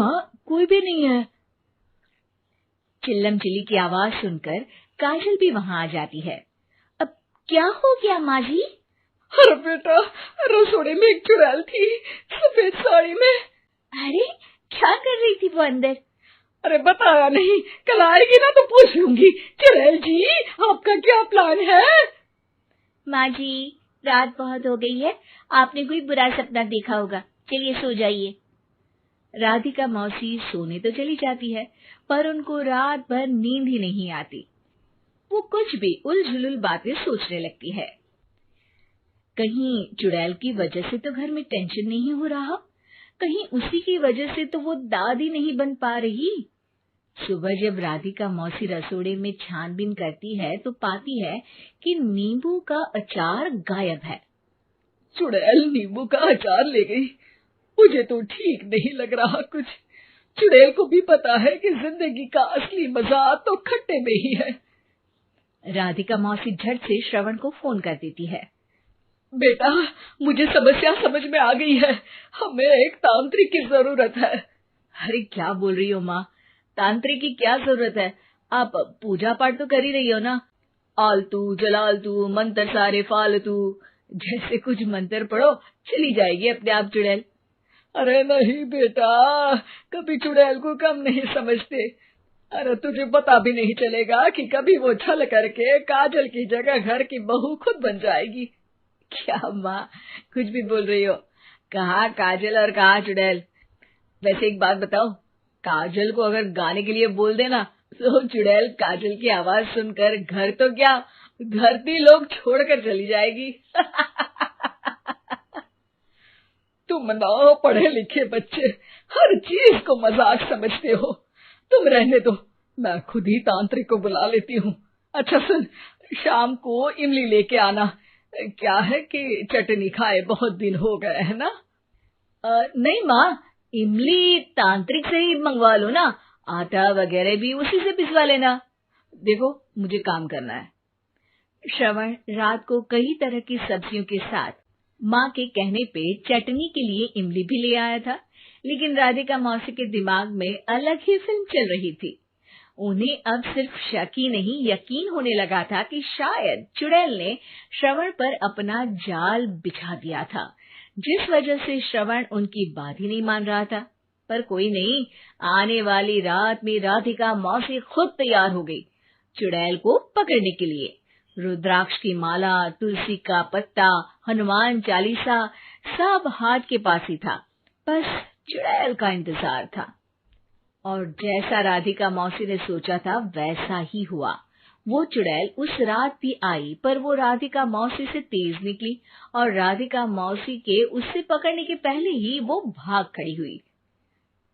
माँ, कोई भी नहीं है। चिल्लम चिल्ली की आवाज सुनकर काजल भी वहां आ जाती है। अब क्या हो गया माँ जी? अरे बेटा, रसोड़े में एक चुड़ैल थी, सफेद साड़ी में। अरे, क्या कर रही थी वो अंदर? अरे बताया नहीं, कल आएगी ना तो पूछ लूंगी। चुड़ैल जी, आपका क्या प्लान है? माँ जी, रात बहुत हो गई है, आपने कोई बुरा सपना देखा होगा, चलिए सो जाइए। राधिका मौसी सोने तो चली जाती है, पर उनको रात भर नींद ही नहीं आती। वो कुछ भी उलझुल बातें सोचने लगती है। कहीं चुड़ैल की वजह से तो घर में टेंशन नहीं हो रहा, कहीं उसी की वजह से तो वो दादी नहीं बन पा रही। सुबह जब राधिका मौसी रसोड़े में छानबीन करती है तो पाती है कि नींबू का अचार गायब है। चुड़ैल नींबू का अचार ले गई, मुझे तो ठीक नहीं लग रहा कुछ। चुड़ैल को भी पता है कि जिंदगी का असली मजा तो खट्टे में ही है। राधिका मौसी झट से श्रवण को फोन कर देती है। बेटा, मुझे समस्या समझ में आ गई है, हमें एक तांत्रिक की जरूरत है। अरे क्या बोल रही हो माँ, तांत्रिक की क्या जरूरत है? आप पूजा पाठ तो कर ही रही हो ना। आलतू जलालतू मंत्र सारे फालतू जैसे कुछ मंत्र पढ़ो, चली जाएगी अपने आप चुड़ैल। अरे नहीं बेटा, कभी चुड़ैल को कम नहीं समझते। अरे तुझे पता भी नहीं चलेगा कि कभी वो छल करके काजल की जगह घर की बहू खुद बन जाएगी। क्या माँ, कुछ भी बोल रही हो? कहाँ काजल और कहाँ चुड़ैल। वैसे एक बात बताओ, काजल को अगर गाने के लिए बोल देना तो चुड़ैल काजल की आवाज सुनकर घर तो क्या, धरती लोग छोड़कर चली जाएगी। तुम ना पढ़े लिखे बच्चे हर चीज को मजाक समझते हो। तुम रहने दो, मैं खुद ही तांत्रिक को बुला लेती हूँ। अच्छा सुन, शाम को इमली लेके आना। क्या है कि चटनी खाए बहुत दिन हो गए है ना। नहीं माँ, इमली तांत्रिक से ही मंगवा लो ना, आटा वगैरह भी उसी से पिसवा लेना। देखो मुझे काम करना है। श्रवण रात को कई तरह की सब्जियों के साथ माँ के कहने पे चटनी के लिए इमली भी ले आया था, लेकिन राधिका मौसी के दिमाग में अलग ही फिल्म चल रही थी। उन्हें अब सिर्फ शक ही नहीं यकीन होने लगा था कि शायद चुड़ैल ने श्रवण पर अपना जाल बिछा दिया था, जिस वजह से श्रवण उनकी बात ही नहीं मान रहा था। पर कोई नहीं, आने वाली रात में राधिका मौसी खुद तैयार हो गई चुड़ैल को पकड़ने के लिए। रुद्राक्ष की माला, तुलसी का पत्ता, हनुमान चालीसा सब हाथ के पास ही था, बस चुड़ैल का इंतजार था। और जैसा राधिका मौसी ने सोचा था वैसा ही हुआ। वो चुड़ैल उस रात भी आई, पर वो राधिका मौसी से तेज निकली और राधिका मौसी के उससे पकड़ने के पहले ही वो भाग खड़ी हुई।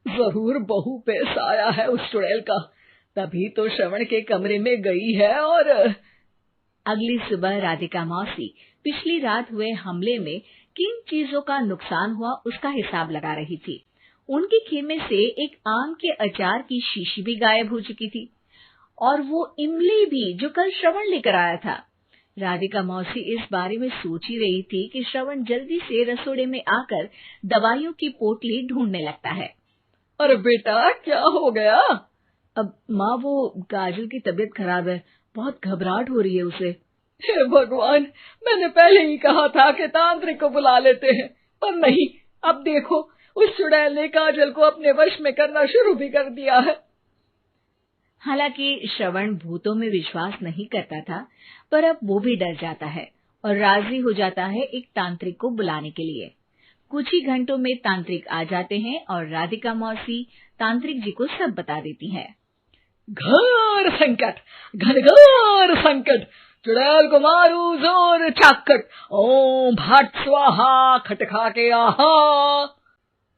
जरूर बहू पे साया है उस चुड़ैल का, तभी तो श्रवण के कमरे में गई है। और अगली सुबह राधिका मौसी पिछली रात हुए हमले में किन चीजों का नुकसान हुआ उसका हिसाब लगा रही थी। उनके खेमे से एक आम के अचार की शीशी भी गायब हो चुकी थी, और वो इमली भी जो कल श्रवण लेकर आया था। राधिका मौसी इस बारे में सोच ही रही थी कि श्रवण जल्दी से रसोड़े में आकर दवाइयों की पोटली ढूंढने लगता है। अरे बेटा, क्या हो गया? अब माँ, वो काजल की तबीयत खराब है, बहुत घबराहट हो रही है उसे। हे भगवान, मैंने पहले ही कहा था कि तांत्रिक को बुला लेते हैं, पर नहीं। अब देखो, उस चुड़ैल ने काजल को अपने वश में करना शुरू भी कर दिया है। हालांकि श्रवण भूतों में विश्वास नहीं करता था, पर अब वो भी डर जाता है और राजी हो जाता है एक तांत्रिक को बुलाने के लिए। कुछ ही घंटों में तांत्रिक आ जाते हैं और राधिका मौसी तांत्रिक जी को सब बता देती है। घोर संकट, घनघोर संकट, चुड़ैल को मारू जोर चाकट, ओम भट स्वाहा खटखा के आहा।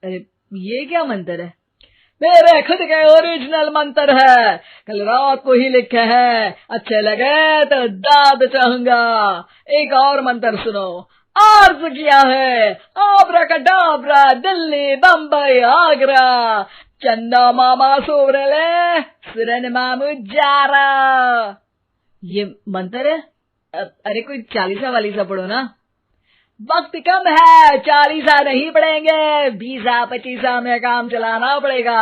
अरे ये क्या मंत्र है? मेरे खुद के ओरिजिनल मंत्र है, कल रात को ही लिखे हैं, अच्छे लगे तो दाद चाहूंगा। एक और मंत्र सुनो। अर्ज किया है आब्राकडाब्रा, दिल्ली बम्बई आगरा, चंदा मामा सोरले सुरन मामू जारा। ये मंत्र है? अरे कोई चालीसा वालीसा पढ़ो ना। वक्त कम है, 40 नहीं पड़ेंगे, 20-25 में काम चलाना पड़ेगा।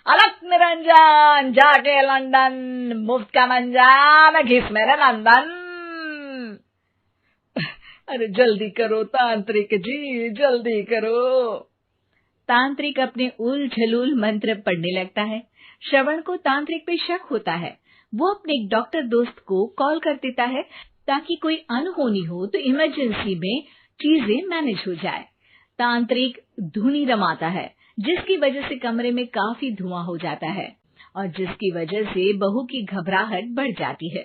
अलग निरंजन, जाके लंदन, मुफ्त का मंजान, घिस मेरे नंदन। अरे जल्दी करो तांत्रिक जी, जल्दी करो। तांत्रिक अपने उल झलूल मंत्र पढ़ने लगता है। श्रवण को तांत्रिक पे शक होता है। वो अपने एक डॉक्टर दोस्त को कॉल कर देता है ताकि कोई अनहोनी हो तो इमरजेंसी में चीजें मैनेज हो जाए। तांत्रिक धुनी रमाता है, जिसकी वजह से कमरे में काफी धुआं हो जाता है और जिसकी वजह से बहू की घबराहट बढ़ जाती है।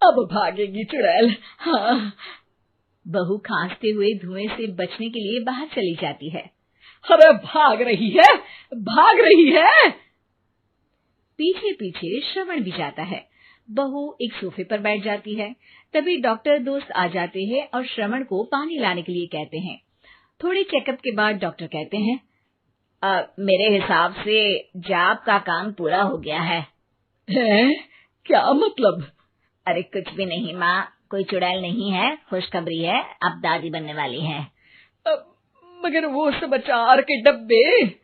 अब भागेगी चुड़ैल। हाँ। बहू खांसते हुए धुएं से बचने के लिए बाहर चली जाती है। अरे भाग रही है, भाग रही है। पीछे पीछे श्रवण भी जाता है। बहू एक सोफे पर बैठ जाती है। तभी डॉक्टर दोस्त आ जाते हैं और श्रवण को पानी लाने के लिए कहते हैं। थोड़े चेकअप के बाद डॉक्टर कहते हैं, मेरे हिसाब से जाप का काम पूरा हो गया है। क्या मतलब? अरे कुछ भी नहीं माँ, कोई चुड़ैल नहीं है, खुशखबरी है, अब दादी बनने वाली है। मगर वो सब अचार के डब्बे।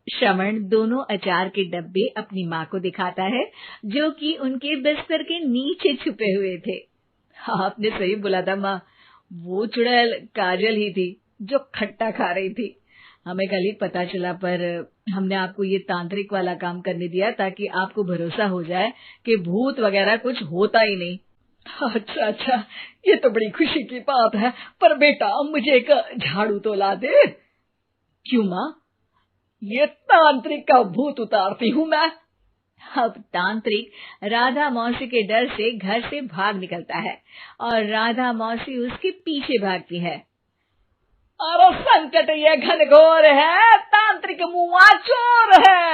श्रवण दोनों अचार के डब्बे अपनी माँ को दिखाता है, जो कि उनके बिस्तर के नीचे छुपे हुए थे। आपने सही बोला था माँ, वो चुड़ैल काजल ही थी जो खट्टा खा रही थी। हमें कल ही पता चला, पर हमने आपको ये तांत्रिक वाला काम करने दिया ताकि आपको भरोसा हो जाए कि भूत वगैरह कुछ होता ही नहीं। अच्छा, ये तो बड़ी खुशी की बात है। पर बेटा मुझे एक झाड़ू तो ला दे। क्यों माँ? ये तांत्रिक का भूत उतारती हूँ मैं। अब तांत्रिक राधा मौसी के डर से घर से भाग निकलता है और राधा मौसी उसके पीछे भागती है। अरे संकट ये घनघोर है, तांत्रिक मुआ चोर है।